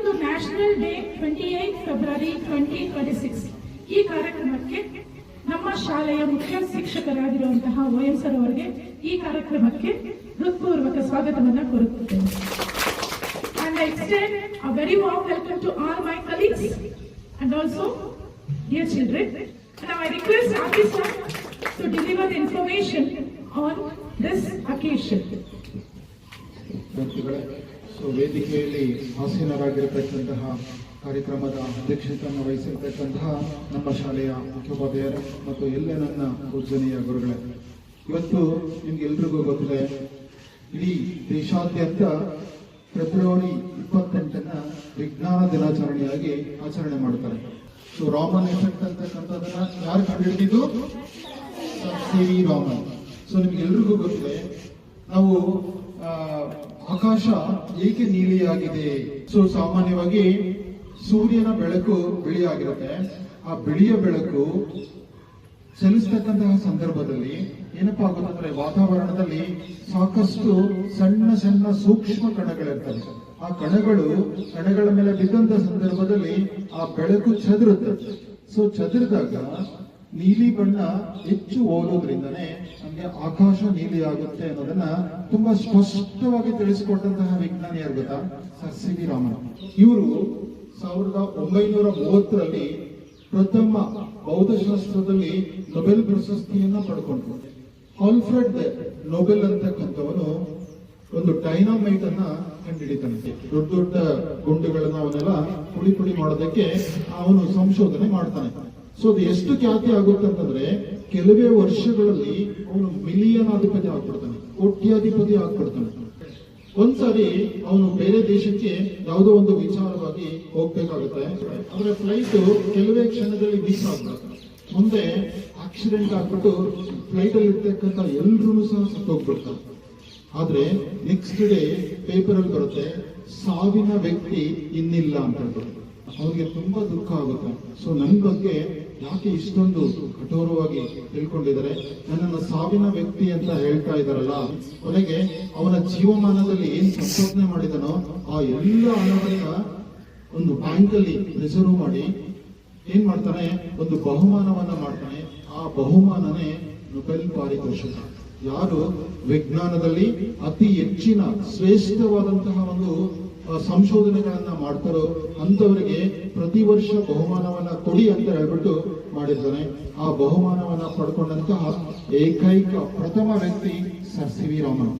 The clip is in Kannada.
ಒಂದು ನ್ಯಾಷನಲ್ ಡೇ 28 ಫೆಬ್ರವರಿ 2026 ಈ ಕಾರ್ಯಕ್ರಮಕ್ಕೆ ನಮ್ಮ ಶಾಲೆಯ ಮುಖ್ಯ ಶಿಕ್ಷಕರಾಗಿರುವಂತಹ OM ಸರ್ ಅವರಿಗೆ ಈ ಕಾರ್ಯಕ್ರಮಕ್ಕೆ ಹೃತ್ಪೂರ್ವಕ ಸ್ವಾಗತವನ್ನು ಕೋರುತ್ತೇನೆ. And I extend a very warm welcome to all my colleagues and also dear children. Now I request Adi sir to deliver the information on this occasion. So ವೇದಿಕೆಯಲ್ಲಿ ಆಸೀನರಾಗಿರತಕ್ಕಂತಹ ಕಾರ್ಯಕ್ರಮದ ಅಧ್ಯಕ್ಷತೆಯನ್ನು ವಹಿಸಿರ್ತಕ್ಕಂತಹ ನಮ್ಮ ಶಾಲೆಯ ಮುಖ್ಯೋಪಾಧ್ಯಾಯರು ಮತ್ತು ಎಲ್ಲ ನನ್ನ ಪೂಜನೀಯ ಗುರುಗಳೇ, ಇವತ್ತು ನಿಮ್ಗೆಲ್ರಿಗೂ ಗೊತ್ತಿದೆ, ಇಡೀ ದೇಶಾದ್ಯಂತ ಫೆಬ್ರವರಿ 28 ವಿಜ್ಞಾನ ದಿನಾಚರಣೆಯಾಗಿ ಆಚರಣೆ ಮಾಡ್ತಾರೆ. ಸೊ ರಾಮನ್ ಎಫೆಕ್ಟ್ ಅಂತಕ್ಕಂಥದ್ದನ್ನ ಯಾರು ಕಂಡುಹಿಡಿದಿದ್ದು? ಸಿ.ವಿ. ರಾಮನ್. ಸೊ ನಿಮ್ಗೆಲ್ರಿಗೂ ಗೊತ್ತಿದೆ, ನಾವು ಆಕಾಶ ಏಕೆ ನೀಲಿಯಾಗಿದೆ? ಸೊ ಸಾಮಾನ್ಯವಾಗಿ ಸೂರ್ಯನ ಬೆಳಕು ಬಿಳಿಯಾಗಿರುತ್ತೆ. ಆ ಬಿಳಿಯ ಬೆಳಕು ಚಲಿಸ್ತಕ್ಕಂತಹ ಸಂದರ್ಭದಲ್ಲಿ ಏನಪ್ಪಾ ಆಗುತ್ತಂದ್ರೆ ವಾತಾವರಣದಲ್ಲಿ ಸಾಕಷ್ಟು ಸಣ್ಣ ಸಣ್ಣ ಸೂಕ್ಷ್ಮ ಕಣಗಳಿರ್ತವೆ. ಆ ಕಣಗಳ ಮೇಲೆ ಬಿದ್ದಂತ ಸಂದರ್ಭದಲ್ಲಿ ಆ ಬೆಳಕು ಚದುರುತ್ತೆ. ಸೊ ಚದುರಿದಾಗ ನೀಲಿ ಬಣ್ಣ ಹೆಚ್ಚು ಓದೋದ್ರಿಂದನೇ ನಮ್ಗೆ ಆಕಾಶ ನೀಲಿ ಆಗುತ್ತೆ ಅನ್ನೋದನ್ನ ತುಂಬಾ ಸ್ಪಷ್ಟವಾಗಿ ತಿಳಿಸಿಕೊಟ್ಟಂತಹ ವಿಜ್ಞಾನಿ ಯಾರು ಗೊತ್ತಾ? Sir C V. ರಾಮನ್. ಇವರು 1930ರಲ್ಲಿ ಪ್ರಥಮ ಭೌತಶಾಸ್ತ್ರದಲ್ಲಿ ನೊಬೆಲ್ ಪ್ರಶಸ್ತಿಯನ್ನ ಪಡ್ಕೊಂಡ್ರು. ಆಲ್ಫ್ರೆಡ್ ನೊಬೆಲ್ ಅಂತಕ್ಕಂಥವನು ಒಂದು ಡೈನಾಮೈಟ್ ಅನ್ನ ಕಂಡುಹಿಡಿತಾನೆ. ದೊಡ್ಡ ದೊಡ್ಡ ಗುಂಡುಗಳನ್ನ ಅವನ್ನೆಲ್ಲ ಪುಡಿ ಮಾಡೋದಕ್ಕೆ ಅವನು ಸಂಶೋಧನೆ ಮಾಡ್ತಾನೆ. ಸೊ ಅದು ಎಷ್ಟು ಖ್ಯಾತಿ ಆಗುತ್ತೆ ಅಂತಂದ್ರೆ ಕೆಲವೇ ವರ್ಷಗಳಲ್ಲಿ ಅವನು ಮಿಲಿಯನಾಧಿಪತಿ ಆಗ್ಬಿಡ್ತಾನೆ, ಕೋಟ್ಯಾಧಿಪತಿ ಆಗ್ಬಿಡ್ತಾನೆ. ಒಂದ್ಸಾರಿ ಅವನು ಬೇರೆ ದೇಶಕ್ಕೆ ಯಾವುದೋ ಒಂದು ವಿಚಾರವಾಗಿ ಹೋಗ್ಬೇಕಾಗುತ್ತೆ. ಅವರ ಫ್ಲೈಟ್ ಕೆಲವೇ ಕ್ಷಣದಲ್ಲಿ ಮಿಸ್ ಆಗ್ಬಿಡುತ್ತೆ. ಮುಂದೆ ಆಕ್ಸಿಡೆಂಟ್ ಆಗ್ಬಿಟ್ಟು ಫ್ಲೈಟ್ ಅಲ್ಲಿ ಇರ್ತಕ್ಕಂಥ ಎಲ್ರೂ ಸಹ ಸತ್ತೋಗ್ಬಿಡ್ತಾರೆ. ಆದ್ರೆ ನೆಕ್ಸ್ಟ್ ಡೇ ಪೇಪರ್ ಅಲ್ಲಿ ಬರುತ್ತೆ, ಸಾವಿನ ವ್ಯಕ್ತಿ ಇನ್ನಿಲ್ಲ ಅಂತ ಹೇಳ್ಬಿಟ್ಟು. ಅವ್ರಿಗೆ ತುಂಬಾ ದುಃಖ ಆಗುತ್ತೆ. ಸೊ ನನ್ನ ಬಗ್ಗೆ ಯಾಕೆ ಇಷ್ಟೊಂದು ಕಠೋರವಾಗಿ ತಿಳ್ಕೊಂಡಿದ್ದಾರೆ, ನನ್ನನ್ನು ಸಾವಿನ ವ್ಯಕ್ತಿ ಅಂತ ಹೇಳ್ತಾ ಇದಾರಲ್ಲ. ಕೊನೆಗೆ ಅವನ ಜೀವಮಾನದಲ್ಲಿ ಏನ್ ಸಂಶೋಧನೆ ಮಾಡಿದನೋ ಆ ಎಲ್ಲ ಹಣವನ್ನ ಒಂದು ಬ್ಯಾಂಕ್ ಅಲ್ಲಿ ರಿಸರ್ವ್ ಮಾಡಿ ಏನ್ ಮಾಡ್ತಾನೆ, ಒಂದು ಬಹುಮಾನವನ್ನ ಮಾಡ್ತಾನೆ. ಆ ಬಹುಮಾನನೇ ನೊಬೆಲ್ ಪಾರಿತೋಷಕ. ಯಾರು ವಿಜ್ಞಾನದಲ್ಲಿ ಅತಿ ಹೆಚ್ಚಿನ ಶ್ರೇಷ್ಠವಾದಂತಹ ಒಂದು ಸಂಶೋಧನೆಗಳನ್ನ ಮಾಡ್ತಾರೋ ಅಂತವರಿಗೆ ಪ್ರತಿ ವರ್ಷ ಬಹುಮಾನವನ್ನ ಕೊಡಿ ಅಂತ ಹೇಳ್ಬಿಟ್ಟು ಮಾಡಿದ್ದಾನೆ. ಆ ಬಹುಮಾನವನ್ನ ಪಡ್ಕೊಂಡಂತಹ ಏಕೈಕ ಪ್ರಥಮ ವ್ಯಕ್ತಿ ಸರ್ ಸಿ.ವಿ. ರಾಮನ್.